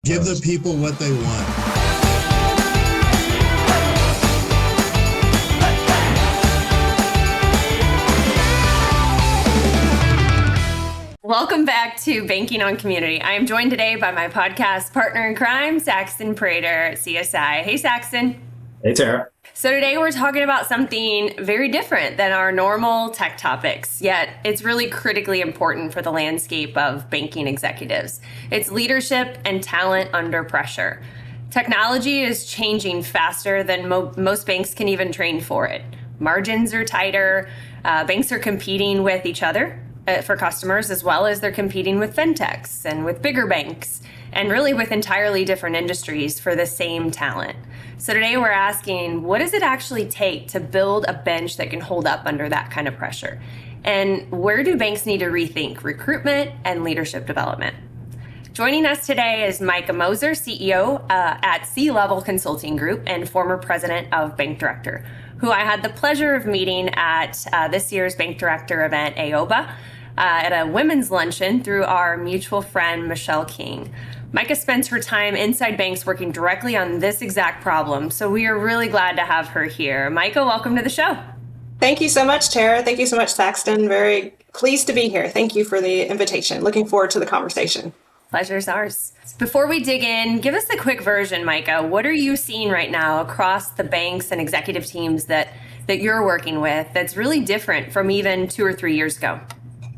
Give the people what they want. Welcome back to Banking on Community. I am joined today by my podcast partner in crime, Saxton Prater at CSI. Hey, Saxton. Hey, Tara. So today we're talking about something very different than our normal tech topics, yet it's really critically important for the landscape of banking executives. It's leadership and talent under pressure. Technology is changing faster than most banks can even train for it. Margins are tighter. Banks are competing with each other for customers, as well as they're competing with fintechs and with bigger banks and really with entirely different industries for the same talent. So today we're asking, what does it actually take to build a bench that can hold up under that kind of pressure? And where do banks need to rethink recruitment and leadership development? Joining us today is Mika Moser, CEO at C-Level Consulting Group and former president of Bank Director, who I had the pleasure of meeting at this year's Bank Director event, AOBA, at a women's luncheon through our mutual friend, Michelle King. Mika spends her time inside banks working directly on this exact problem, so we are really glad to have her here. Mika, welcome to the show. Thank you so much, Tara. Thank you so much, Saxton. Very pleased to be here. Thank you for the invitation. Looking forward to the conversation. Pleasure's ours. Before we dig in, give us the quick version, Mika. What are you seeing right now across the banks and executive teams that you're working with that's really different from even 2 or 3 years ago?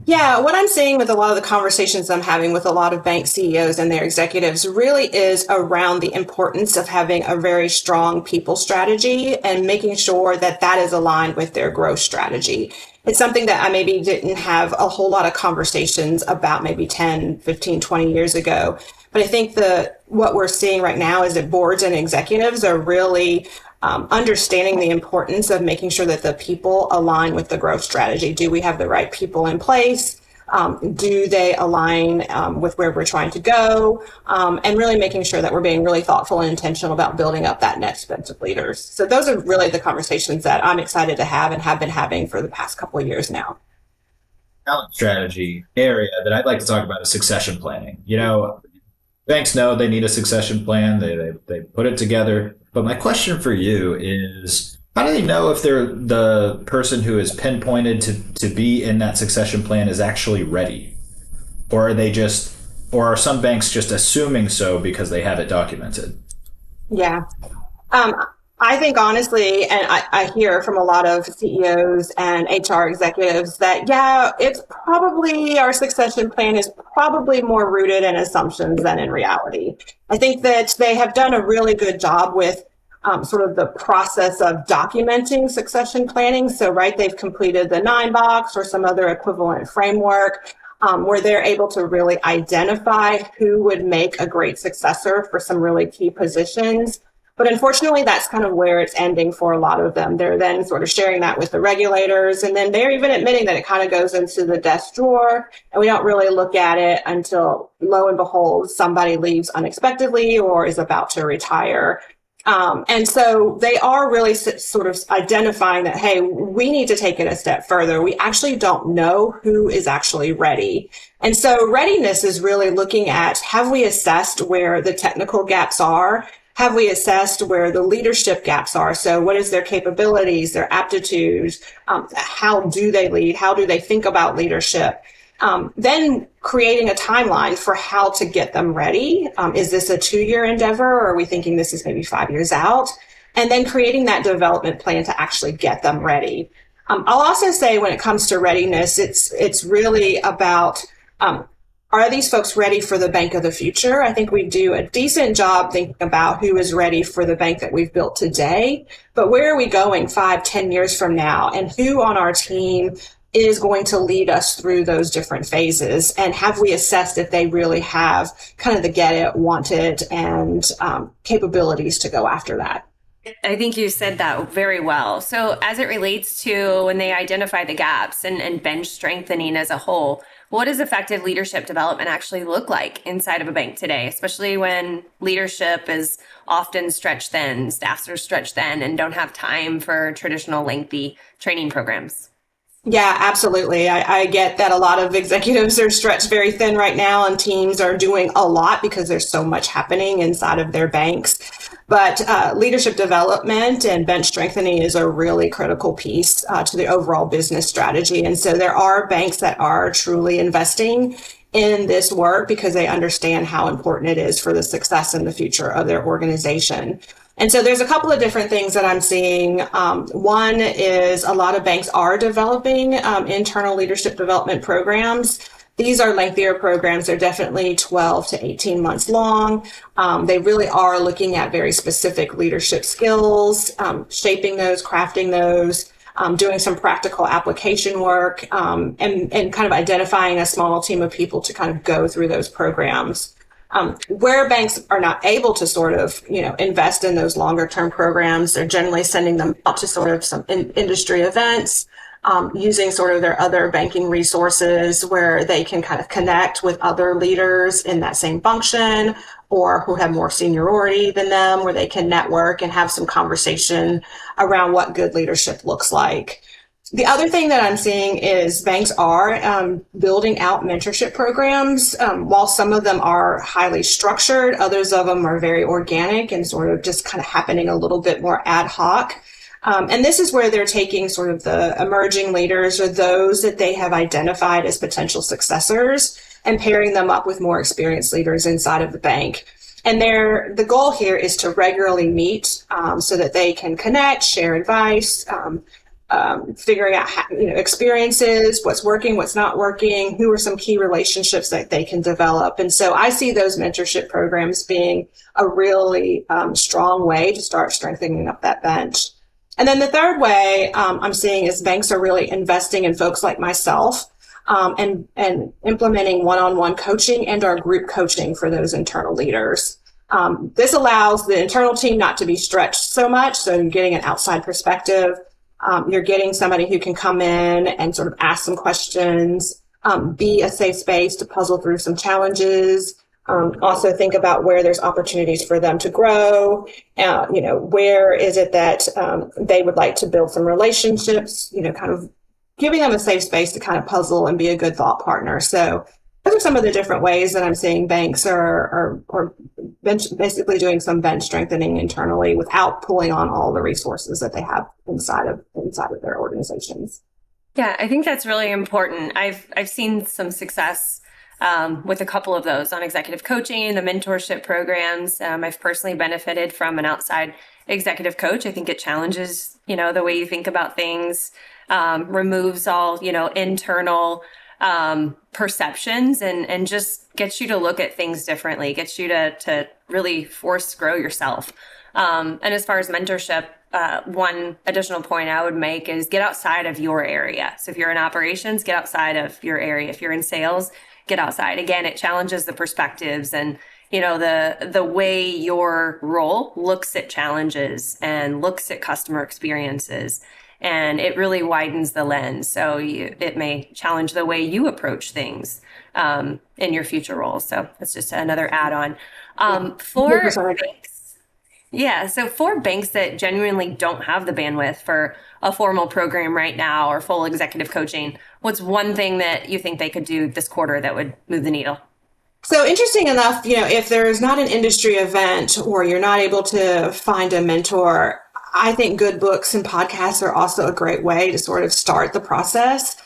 Yeah, what I'm seeing with a lot of the conversations I'm having with a lot of bank CEOs and their executives really is around the importance of having a very strong people strategy and making sure that that is aligned with their growth strategy. It's something that I maybe didn't have a whole lot of conversations about maybe 10, 15, 20 years ago. But I think what we're seeing right now is that boards and executives are really understanding the importance of making sure that the people align with the growth strategy. Do we have the right people in place? Do they align with where we're trying to go? And really making sure that we're being really thoughtful and intentional about building up that next bench of leaders. So those are really the conversations that I'm excited to have and have been having for the past couple of years now. Talent strategy area that I'd like to talk about is succession planning. You know, banks know they need a succession plan. They put it together. But my question for you is, how do they know if the person who is pinpointed to be in that succession plan is actually ready? Or are some banks just assuming so because they have it documented? Yeah. I think honestly, and I hear from a lot of CEOs and HR executives that, it's probably our succession plan is probably more rooted in assumptions than in reality. I think that they have done a really good job with sort of the process of documenting succession planning. So, right, they've completed the 9-box or some other equivalent framework where they're able to really identify who would make a great successor for some really key positions. But unfortunately, that's kind of where it's ending for a lot of them. They're then sort of sharing that with the regulators, and then they're even admitting that it kind of goes into the desk drawer, and we don't really look at it until, lo and behold, somebody leaves unexpectedly or is about to retire. And so they are really sort of identifying that, hey, we need to take it a step further. We actually don't know who is actually ready. And so readiness is really looking at, have we assessed where the technical gaps are? Have we assessed where the leadership gaps are? So what is their capabilities, their aptitudes? How do they lead? How do they think about leadership? Then creating a timeline for how to get them ready. Is this a 2-year endeavor, or are we thinking this is maybe 5 years out? And then creating that development plan to actually get them ready. I'll also say when it comes to readiness, it's really about, are these folks ready for the bank of the future? I think we do a decent job thinking about who is ready for the bank that we've built today, but where are we going 5, 10 years from now? And who on our team is going to lead us through those different phases? And have we assessed if they really have kind of the get it, want it, and capabilities to go after that? I think you said that very well. So as it relates to when they identify the gaps and bench strengthening as a whole, what does effective leadership development actually look like inside of a bank today, especially when leadership is often stretched thin, staffs are stretched thin and don't have time for traditional lengthy training programs? Yeah, absolutely. I get that a lot of executives are stretched very thin right now, and teams are doing a lot because there's so much happening inside of their banks. But leadership development and bench strengthening is a really critical piece to the overall business strategy. And so there are banks that are truly investing in this work because they understand how important it is for the success and the future of their organization. And so there's a couple of different things that I'm seeing. One is a lot of banks are developing internal leadership development programs. These are lengthier programs. They're definitely 12 to 18 months long. They really are looking at very specific leadership skills, shaping those, crafting those, doing some practical application work, and kind of identifying a small team of people to kind of go through those programs. Where banks are not able to sort of, invest in those longer term programs, they're generally sending them out to sort of some industry events, using sort of their other banking resources where they can kind of connect with other leaders in that same function or who have more seniority than them, where they can network and have some conversation around what good leadership looks like. The other thing that I'm seeing is banks are building out mentorship programs. While some of them are highly structured, others of them are very organic and sort of just kind of happening a little bit more ad hoc. And this is where they're taking sort of the emerging leaders or those that they have identified as potential successors and pairing them up with more experienced leaders inside of the bank. And the goal here is to regularly meet so that they can connect, share advice, figuring out experiences, what's working, what's not working, who are some key relationships that they can develop. And so I see those mentorship programs being a really strong way to start strengthening up that bench. And then the third way I'm seeing is banks are really investing in folks like myself and implementing one-on-one coaching and our group coaching for those internal leaders. This allows the internal team not to be stretched so much, so you're getting an outside perspective. You're getting somebody who can come in and sort of ask some questions, be a safe space to puzzle through some challenges. Also think about where there's opportunities for them to grow. Where is it that they would like to build some relationships, kind of giving them a safe space to kind of puzzle and be a good thought partner. So those are some of the different ways that I'm seeing banks are basically doing some bench strengthening internally without pulling on all the resources that they have inside of their organizations. Yeah, I think that's really important. I've seen some success with a couple of those on executive coaching, the mentorship programs. I've personally benefited from an outside executive coach. I think it challenges, the way you think about things, removes all, internal perceptions and just gets you to look at things differently, gets you to really grow yourself. And as far as mentorship, one additional point I would make is get outside of your area. So if you're in operations, get outside of your area. If you're in sales, get outside. Again, it challenges the perspectives and, the way your role looks at challenges and looks at customer experiences. And it really widens the lens. So it may challenge the way you approach things in your future roles. So that's just another add-on. For banks, so for banks that genuinely don't have the bandwidth for a formal program right now or full executive coaching, what's one thing that you think they could do this quarter that would move the needle? So interesting enough, if there's not an industry event or you're not able to find a mentor, I think good books and podcasts are also a great way to sort of start the process.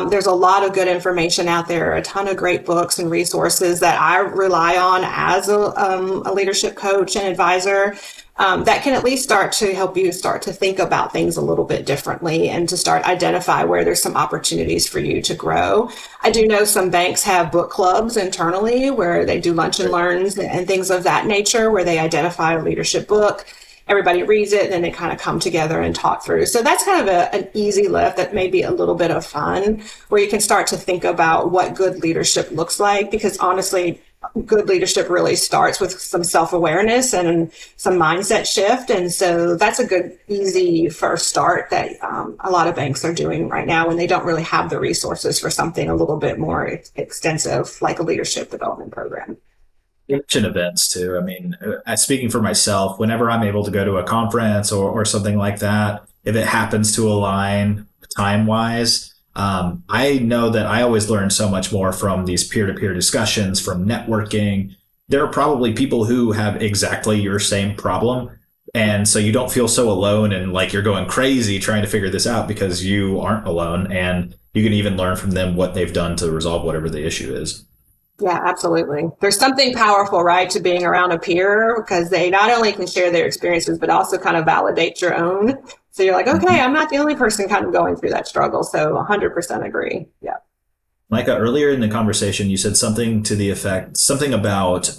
There's a lot of good information out there, a ton of great books and resources that I rely on as a leadership coach and advisor that can at least start to help you start to think about things a little bit differently and to start identify where there's some opportunities for you to grow. I do know some banks have book clubs internally where they do lunch and learns and things of that nature where they identify a leadership book. Everybody reads it, and then they kind of come together and talk through. So that's kind of an easy lift that may be a little bit of fun, where you can start to think about what good leadership looks like, because honestly, good leadership really starts with some self-awareness and some mindset shift. And so that's a good, easy first start that a lot of banks are doing right now when they don't really have the resources for something a little bit more extensive, like a leadership development program. Events too. I mean, speaking for myself, whenever I'm able to go to a conference or something like that, if it happens to align time wise, I know that I always learn so much more from these peer-to-peer discussions, from networking. There are probably people who have exactly your same problem. And so you don't feel so alone and like you're going crazy trying to figure this out because you aren't alone. And you can even learn from them what they've done to resolve whatever the issue is. Yeah, absolutely. There's something powerful, right, to being around a peer because they not only can share their experiences, but also kind of validate your own. So you're like, okay, I'm not the only person kind of going through that struggle. So 100% agree. Yeah. Micah, earlier in the conversation, you said something to the effect, something about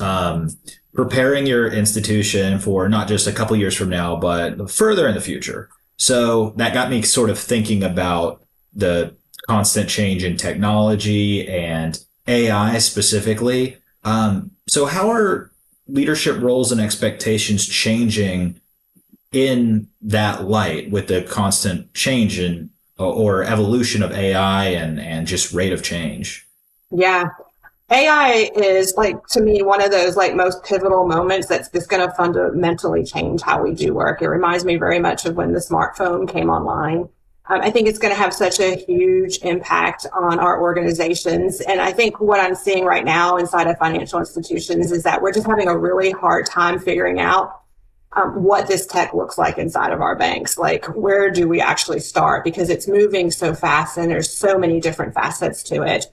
preparing your institution for not just a couple years from now, but further in the future. So that got me sort of thinking about the constant change in technology and AI specifically. So how are leadership roles and expectations changing in that light with the constant change in or evolution of AI and just rate of change? Yeah. AI is like, to me, one of those like most pivotal moments that's just going to fundamentally change how we do work. It reminds me very much of when the smartphone came online. I think it's going to have such a huge impact on our organizations. And I think what I'm seeing right now inside of financial institutions is that we're just having a really hard time figuring out what this tech looks like inside of our banks. Like, where do we actually start? Because it's moving so fast and there's so many different facets to it.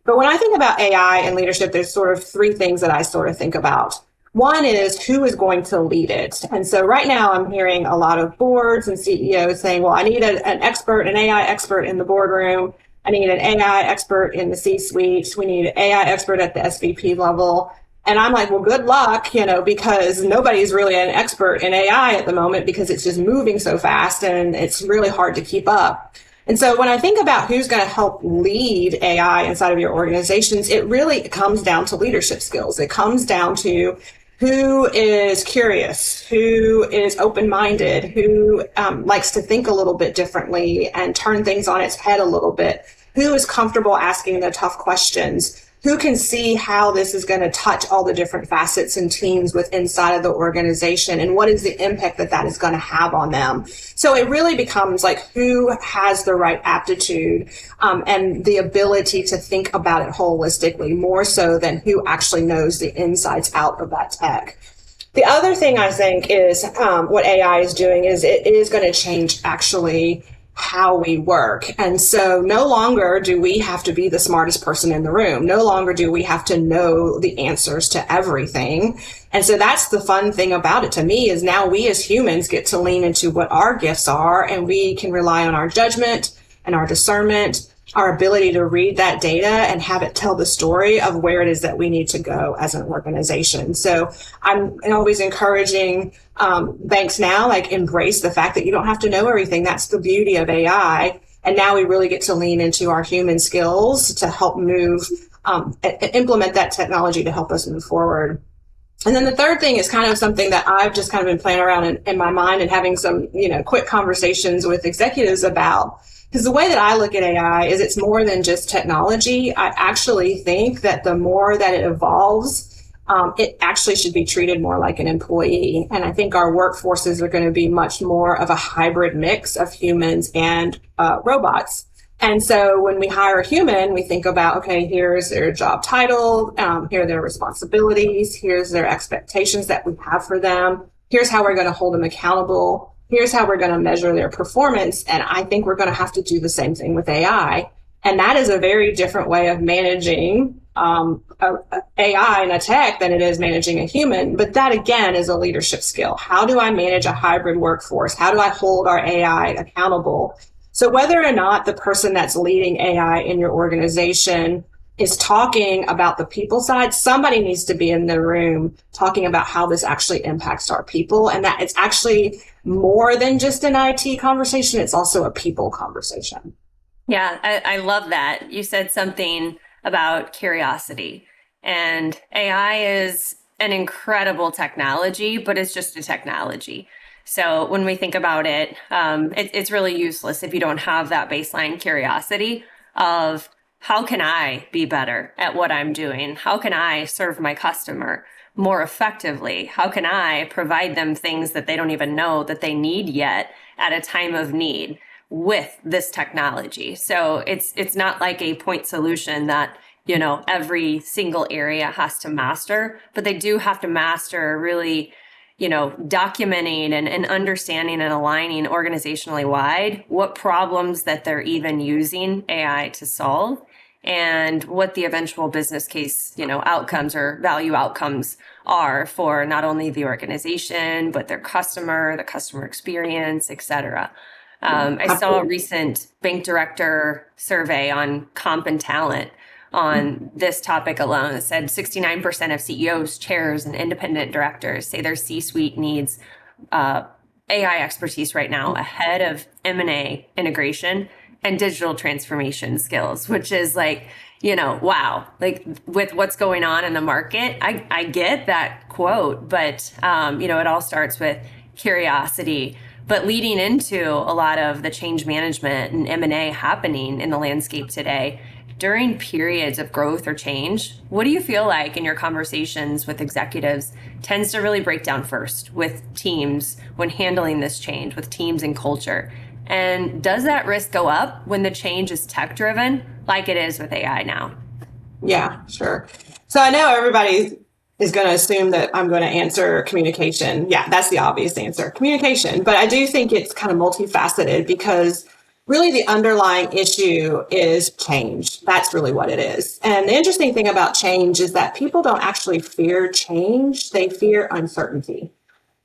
But when I think about AI and leadership, there's sort of three things that I sort of think about. One is who is going to lead it. And so right now I'm hearing a lot of boards and CEOs saying, well, I need an expert, an AI expert in the boardroom. I need an AI expert in the C-suite. We need an AI expert at the SVP level. And I'm like, well, good luck, because nobody's really an expert in AI at the moment because it's just moving so fast and it's really hard to keep up. And so when I think about who's going to help lead AI inside of your organizations, it really comes down to leadership skills. It comes down to who is curious, who is open-minded, who likes to think a little bit differently and turn things on its head a little bit, who is comfortable asking the tough questions, who can see how this is going to touch all the different facets and teams with inside of the organization and what is the impact that that is going to have on them. So it really becomes like who has the right aptitude and the ability to think about it holistically more so than who actually knows the insides out of that tech. The other thing I think is what AI is doing is it is going to change actually how we work. And so no longer do we have to be the smartest person in the room. No longer do we have to know the answers to everything. And so that's the fun thing about it to me is now we as humans get to lean into what our gifts are and we can rely on our judgment and our discernment, our ability to read that data and have it tell the story of where it is that we need to go as an organization. So I'm always encouraging banks now, like embrace the fact that you don't have to know everything. That's the beauty of AI. And now we really get to lean into our human skills to help move, implement that technology to help us move forward. And then the third thing is kind of something that I've just kind of been playing around in my mind and having some, quick conversations with executives about. Because the way that I look at AI is it's more than just technology. I actually think that the more that it evolves, it actually should be treated more like an employee. And I think our workforces are going to be much more of a hybrid mix of humans and robots. And so when we hire a human, we think about, okay, here's their job title, here are their responsibilities, here's their expectations that we have for them, here's how we're going to hold them accountable. Here's how we're going to measure their performance. And I think we're going to have to do the same thing with AI. And that is a very different way of managing AI and a tech than it is managing a human. But that, again, is a leadership skill. How do I manage a hybrid workforce? How do I hold our AI accountable? So whether or not the person that's leading AI in your organization is talking about the people side, somebody needs to be in the room talking about how this actually impacts our people and that it's actually more than just an IT conversation. It's also a people conversation. Yeah, I love that. You said something about curiosity, and AI is an incredible technology, but it's just a technology. So when we think about it, it's really useless if you don't have that baseline curiosity of how can I be better at what I'm doing? How can I serve my customer more effectively? How can I provide them things that they don't even know that they need yet at a time of need? with this technology. So it's not like a point solution that, you know, every single area has to master, but they do have to master really, you know, documenting and understanding and aligning organizationally wide what problems that they're even using AI to solve, and what the eventual business case, you know, outcomes or value outcomes are for not only the organization, but their customer, the customer experience, et cetera. I saw a recent bank director survey on comp and talent on this topic alone. It said 69% of CEOs, chairs, and independent directors say their C-suite needs AI expertise right now ahead of M&A integration and digital transformation skills, which is like, you know, wow, like with what's going on in the market, I get that quote, but, you know, it all starts with curiosity. But leading into a lot of the change management and M&A happening in the landscape today, during periods of growth or change, what do you feel like in your conversations with executives tends to really break down first with teams when handling this change, with teams and culture? And does that risk go up when the change is tech driven, like it is with AI now? Yeah, sure. So I know everybody is going to assume that I'm going to answer communication. Yeah, that's the obvious answer, communication. But I do think it's kind of multifaceted, because really the underlying issue is change. That's really what it is. And the interesting thing about change is that people don't actually fear change. They fear uncertainty.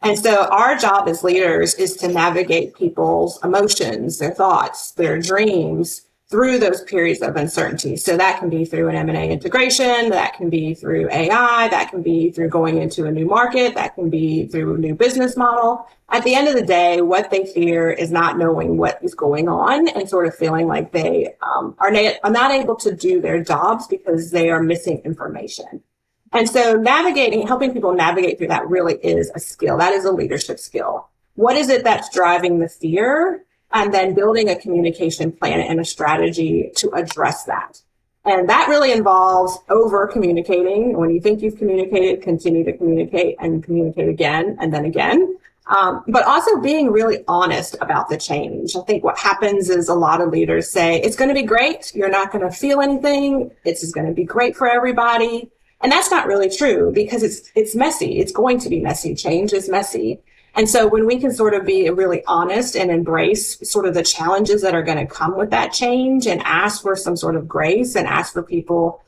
And so our job as leaders is to navigate people's emotions, their thoughts, their dreams through those periods of uncertainty. So that can be through an M&A integration, that can be through AI, that can be through going into a new market, that can be through a new business model. At the end of the day, what they fear is not knowing what is going on and sort of feeling like they are not able to do their jobs because they are missing information. And so helping people navigate through that really is a skill. That is a leadership skill. What is it that's driving the fear? And then building a communication plan and a strategy to address that. And that really involves over communicating. When you think you've communicated, continue to communicate and communicate again and then again. But also being really honest about the change. I think what happens is a lot of leaders say, it's going to be great. You're not going to feel anything. It's going to be great for everybody. And that's not really true, because it's messy. It's going to be messy. Change is messy. And so when we can sort of be really honest and embrace sort of the challenges that are going to come with that change, and ask for some sort of grace and ask for people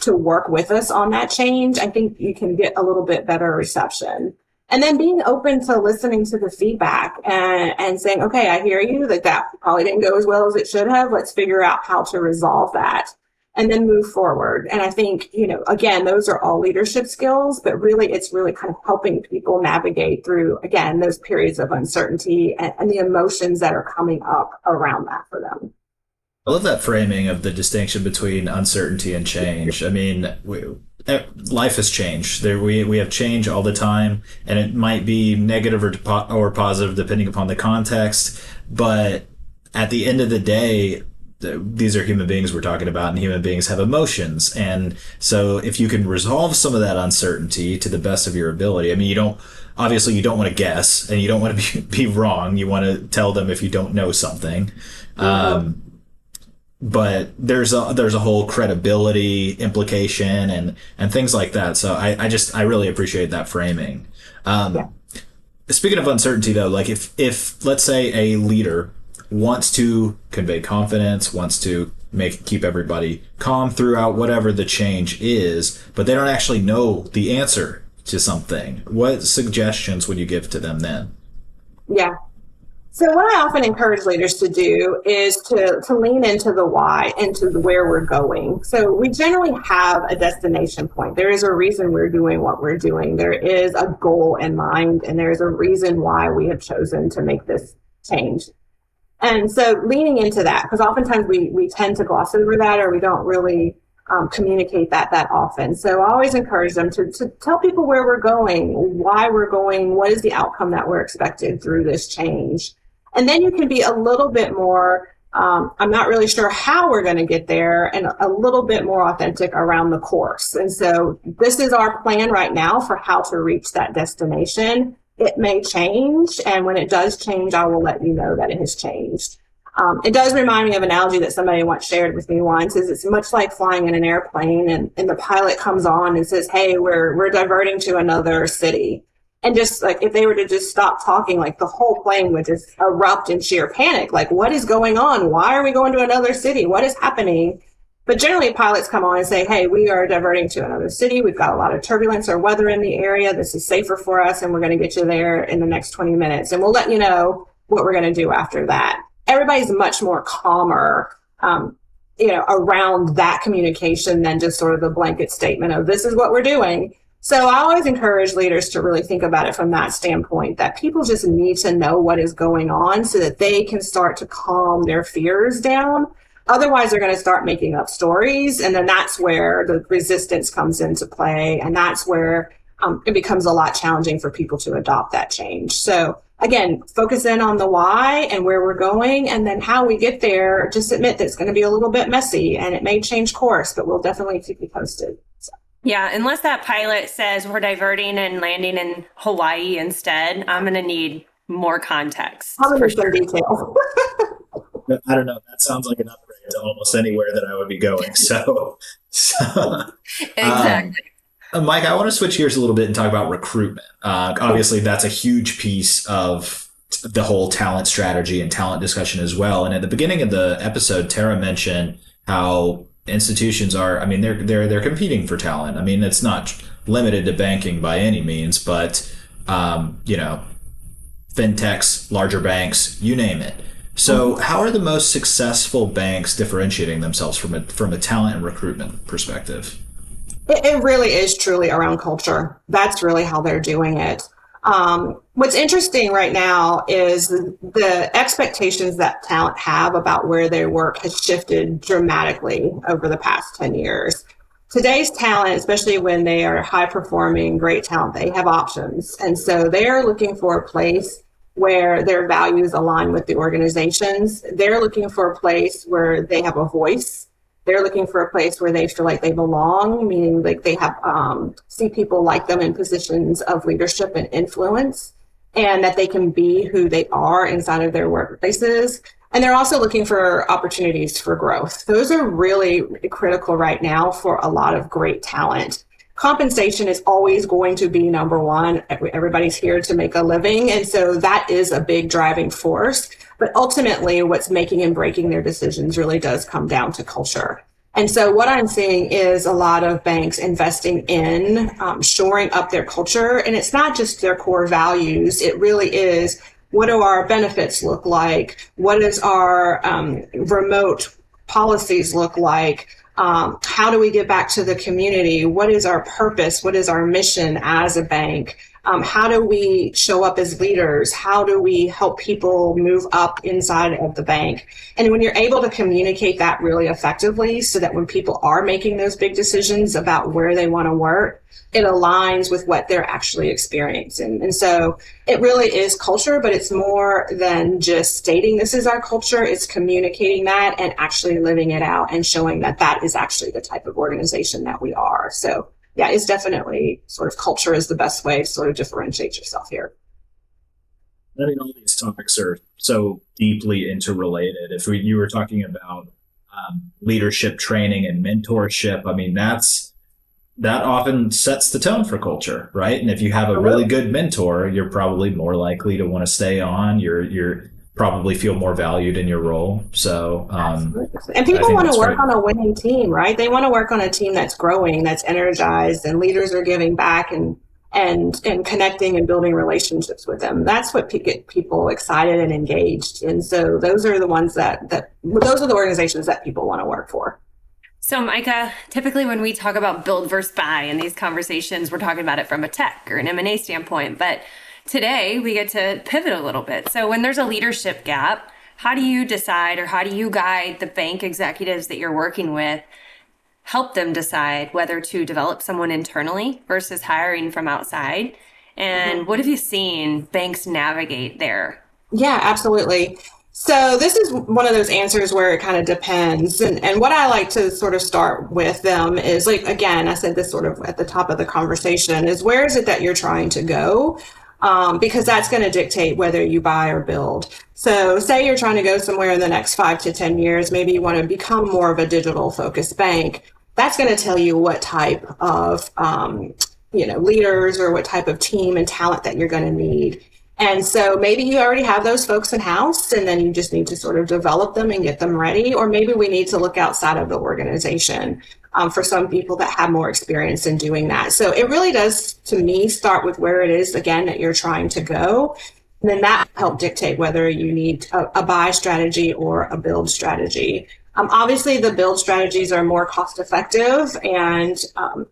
to work with us on that change, I think you can get a little bit better reception. And then being open to listening to the feedback and saying, okay, I hear you, that probably didn't go as well as it should have. Let's figure out how to resolve that and then move forward. And I think, you know, again, those are all leadership skills, but really it's really kind of helping people navigate through, again, those periods of uncertainty and the emotions that are coming up around that for them. I love that framing of the distinction between uncertainty and change. I mean, life has changed. We have change all the time, and it might be negative or positive depending upon the context. But at the end of the day, these are human beings we're talking about, and human beings have emotions. And so if you can resolve some of that uncertainty to the best of your ability, I mean, you don't want to guess, and you don't want to be wrong. You want to tell them if you don't know something. Mm-hmm. But there's a whole credibility implication and things like that. So I really appreciate that framing. Yeah. Speaking of uncertainty though, like if let's say a leader wants to convey confidence, wants to keep everybody calm throughout whatever the change is, but they don't actually know the answer to something, what suggestions would you give to them then? Yeah. So what I often encourage leaders to do is to lean into the why and to where we're going. So we generally have a destination point. There is a reason we're doing what we're doing. There is a goal in mind, and there's a reason why we have chosen to make this change. And so leaning into that, because oftentimes we tend to gloss over that, or we don't really communicate that often. So I always encourage them to tell people where we're going, why we're going, what is the outcome that we're expected through this change. And then you can be a little bit more, I'm not really sure how we're going to get there, and a little bit more authentic around the course. And so this is our plan right now for how to reach that destination. It may change, and when it does change, I will let you know that it has changed. It does remind me of an analogy that somebody once shared with me once, is it's much like flying in an airplane and the pilot comes on and says, hey, we're diverting to another city. And just like, if they were to just stop talking, like the whole plane would just erupt in sheer panic. Like, what is going on? Why are we going to another city? What is happening? But generally pilots come on and say, hey, we are diverting to another city. We've got a lot of turbulence or weather in the area. This is safer for us. And we're going to get you there in the next 20 minutes. And we'll let you know what we're going to do after that. Everybody's much more calmer, around that communication than just sort of the blanket statement of this is what we're doing. So I always encourage leaders to really think about it from that standpoint, that people just need to know what is going on so that they can start to calm their fears down. Otherwise, they're going to start making up stories. And then that's where the resistance comes into play. And that's where it becomes a lot challenging for people to adopt that change. So again, focus in on the why and where we're going, and then how we get there. Just admit that it's going to be a little bit messy and it may change course, but we'll definitely keep you posted. So. Yeah, unless that pilot says we're diverting and landing in Hawaii instead, I'm going to need more context. Probably some detail. I don't know. That sounds like an upgrade to almost anywhere that I would be going. So Exactly. Mike, I want to switch gears a little bit and talk about recruitment. Obviously, that's a huge piece of the whole talent strategy and talent discussion as well. And at the beginning of the episode, Tara mentioned how institutions are, they're competing for talent. I mean, it's not limited to banking by any means, but, fintechs, larger banks, you name it. So how are the most successful banks differentiating themselves from a talent and recruitment perspective? It really is truly around culture. That's really how they're doing it. What's interesting right now is the expectations that talent have about where they work has shifted dramatically over the past 10 years. Today's talent, especially when they are high performing, great talent, they have options. And so they're looking for a place where their values align with the organizations. They're looking for a place where they have a voice. They're looking for a place where they feel like they belong, meaning like they have see people like them in positions of leadership and influence, and that they can be who they are inside of their workplaces. And they're also looking for opportunities for growth. Those are really critical right now for a lot of great talent. Compensation is always going to be number one. Everybody's here to make a living. And so that is a big driving force. But ultimately, what's making and breaking their decisions really does come down to culture. And so what I'm seeing is a lot of banks investing in shoring up their culture. And it's not just their core values. It really is, what do our benefits look like? What does our remote policies look like? How do we give back to the community? What is our purpose? What is our mission as a bank? How do we show up as leaders? How do we help people move up inside of the bank? And when you're able to communicate that really effectively so that when people are making those big decisions about where they want to work, it aligns with what they're actually experiencing. And so it really is culture, but it's more than just stating this is our culture. It's communicating that and actually living it out and showing that that is actually the type of organization that we are. So yeah, it's definitely sort of culture is the best way to sort of differentiate yourself here. I mean, all these topics are so deeply interrelated. If you were talking about leadership training and mentorship, I mean, that often sets the tone for culture, right? And if you have a really good mentor, you're probably more likely to want to stay on. You're probably feel more valued in your role. So, and people want to work on a winning team, right? They want to work on a team that's growing, that's energized, and leaders are giving back and connecting and building relationships with them. That's what get people excited and engaged. And so those are the ones those are the organizations that people want to work for. So Mika, typically when we talk about build versus buy in these conversations, we're talking about it from a tech or an M&A standpoint. But today we get to pivot a little bit. So when there's a leadership gap, how do you decide, or how do you guide the bank executives that you're working with, help them decide whether to develop someone internally versus hiring from outside? And what have you seen banks navigate there? Yeah, absolutely. So this is one of those answers where it kind of depends. And what I like to sort of start with them is, like, again, I said this sort of at the top of the conversation, is where is it that you're trying to go? because that's going to dictate whether you buy or build. So say you're trying to go somewhere in the next 5 to 10 years, maybe you want to become more of a digital focused bank. That's going to tell you what type of, leaders or what type of team and talent that you're going to need. And so maybe you already have those folks in house and then you just need to sort of develop them and get them ready. Or maybe we need to look outside of the organization for some people that have more experience in doing that. So it really does, to me, start with where it is, again, that you're trying to go. And then that help dictate whether you need a buy strategy or a build strategy. Obviously, the build strategies are more cost effective. And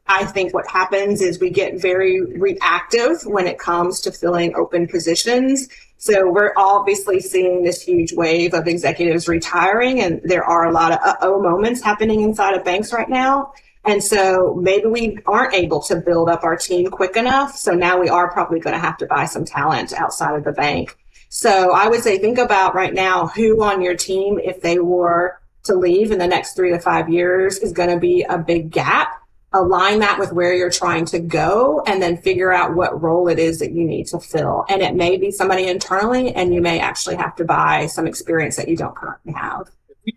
I think what happens is we get very reactive when it comes to filling open positions. So we're obviously seeing this huge wave of executives retiring, and there are a lot of uh-oh moments happening inside of banks right now. And so maybe we aren't able to build up our team quick enough. So now we are probably going to have to buy some talent outside of the bank. So I would say think about right now who on your team, if they were to leave in the next 3 to 5 years, is going to be a big gap. Align that with where you're trying to go and then figure out what role it is that you need to fill. And it may be somebody internally, and you may actually have to buy some experience that you don't currently have.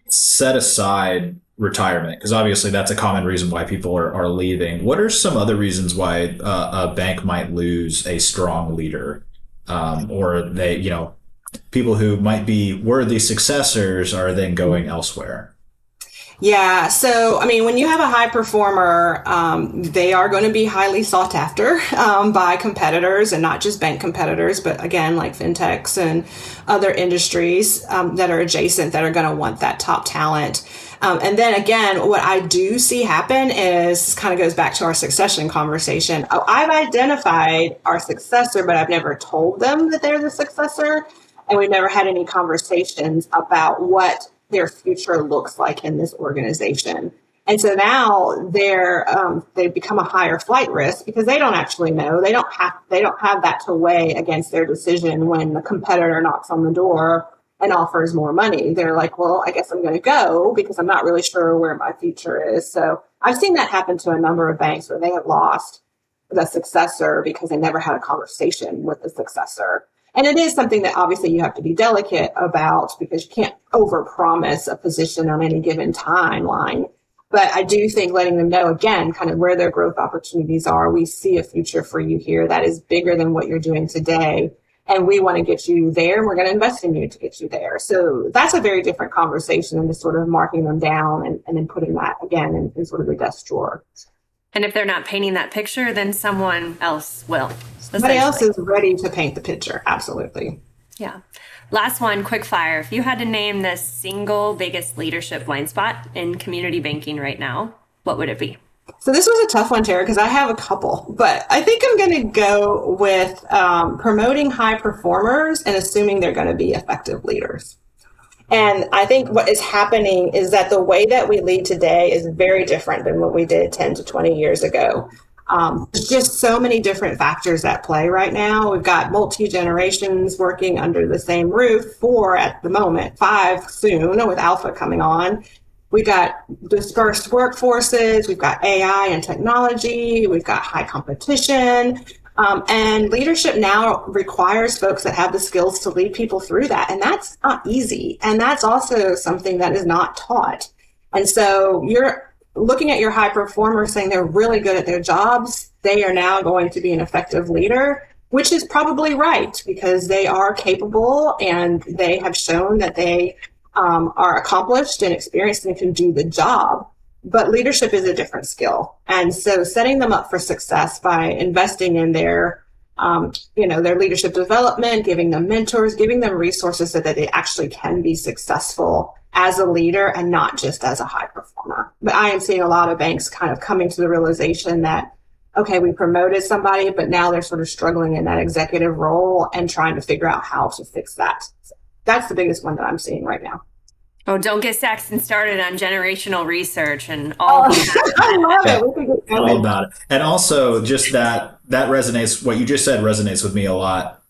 Set aside retirement, because obviously that's a common reason why people are leaving. What are some other reasons why a bank might lose a strong leader, or they, people who might be worthy successors are then going elsewhere? Yeah. So, I mean, when you have a high performer, they are going to be highly sought after by competitors, and not just bank competitors, but again, like fintechs and other industries that are adjacent that are going to want that top talent. And then again, what I do see happen is, this kind of goes back to our succession conversation. Oh, I've identified our successor, but I've never told them that they're the successor. And we've never had any conversations about what their future looks like in this organization. And so now they've become a higher flight risk because they don't actually know. They don't have that to weigh against their decision when the competitor knocks on the door and offers more money. They're like, well, I guess I'm going to go because I'm not really sure where my future is. So I've seen that happen to a number of banks where they have lost the successor because they never had a conversation with the successor. And it is something that obviously you have to be delicate about because you can't overpromise a position on any given timeline. But I do think letting them know, again, kind of where their growth opportunities are. We see a future for you here that is bigger than what you're doing today. And we want to get you there. We're going to invest in you to get you there. So that's a very different conversation than just sort of marking them down and then putting that again in sort of the desk drawer. And if they're not painting that picture, then someone else will. Somebody else is ready to paint the picture. Absolutely. Yeah. Last one, quick fire. If you had to name the single biggest leadership blind spot in community banking right now, what would it be? So this was a tough one, Tara, because I have a couple, but I think I'm going to go with promoting high performers and assuming they're going to be effective leaders. And I think what is happening is that the way that we lead today is very different than what we did 10 to 20 years ago. There's just so many different factors at play right now. We've got multi-generations working under the same roof, 4 at the moment, 5 soon with Alpha coming on. We've got dispersed workforces, we've got AI and technology, we've got high competition. And leadership now requires folks that have the skills to lead people through that. And that's not easy. And that's also something that is not taught. And so you're looking at your high performers saying they're really good at their jobs. They are now going to be an effective leader, which is probably right because they are capable and they have shown that they are accomplished and experienced and can do the job. But leadership is a different skill. And so setting them up for success by investing in their leadership development, giving them mentors, giving them resources so that they actually can be successful as a leader and not just as a high performer. But I am seeing a lot of banks kind of coming to the realization that, okay, we promoted somebody, but now they're sort of struggling in that executive role and trying to figure out how to fix that. So that's the biggest one that I'm seeing right now. Oh, don't get Saxon started on generational research and all of that. I love it. We could get All about it. And also just that resonates, what you just said resonates with me a lot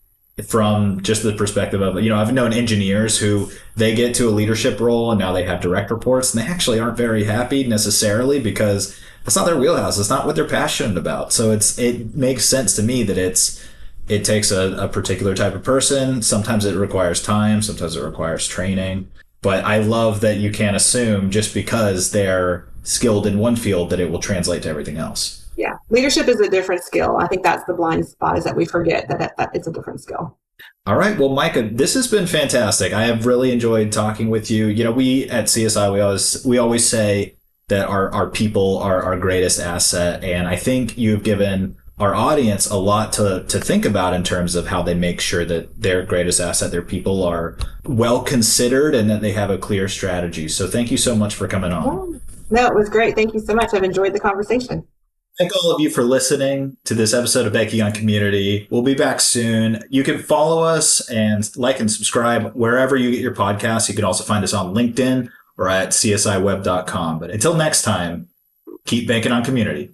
from just the perspective of, I've known engineers who they get to a leadership role and now they have direct reports and they actually aren't very happy necessarily because that's not their wheelhouse. It's not what they're passionate about. So it makes sense to me that it's it takes a particular type of person. Sometimes it requires time, sometimes it requires training. But I love that you can't assume just because they're skilled in one field that it will translate to everything else. Yeah. Leadership is a different skill. I think that's the blind spot, is that we forget that it's a different skill. All right. Well, Micah, this has been fantastic. I have really enjoyed talking with you. You know, we at CSI, we always say that our people are our greatest asset. And I think you've given our audience a lot to think about in terms of how they make sure that their greatest asset, their people, are well considered and that they have a clear strategy. So thank you so much for coming on. No, it was great. Thank you so much. I've enjoyed the conversation. Thank all of you for listening to this episode of Banking on Community. We'll be back soon. You can follow us and like and subscribe wherever you get your podcasts. You can also find us on LinkedIn or at csiweb.com. But until next time, keep banking on community.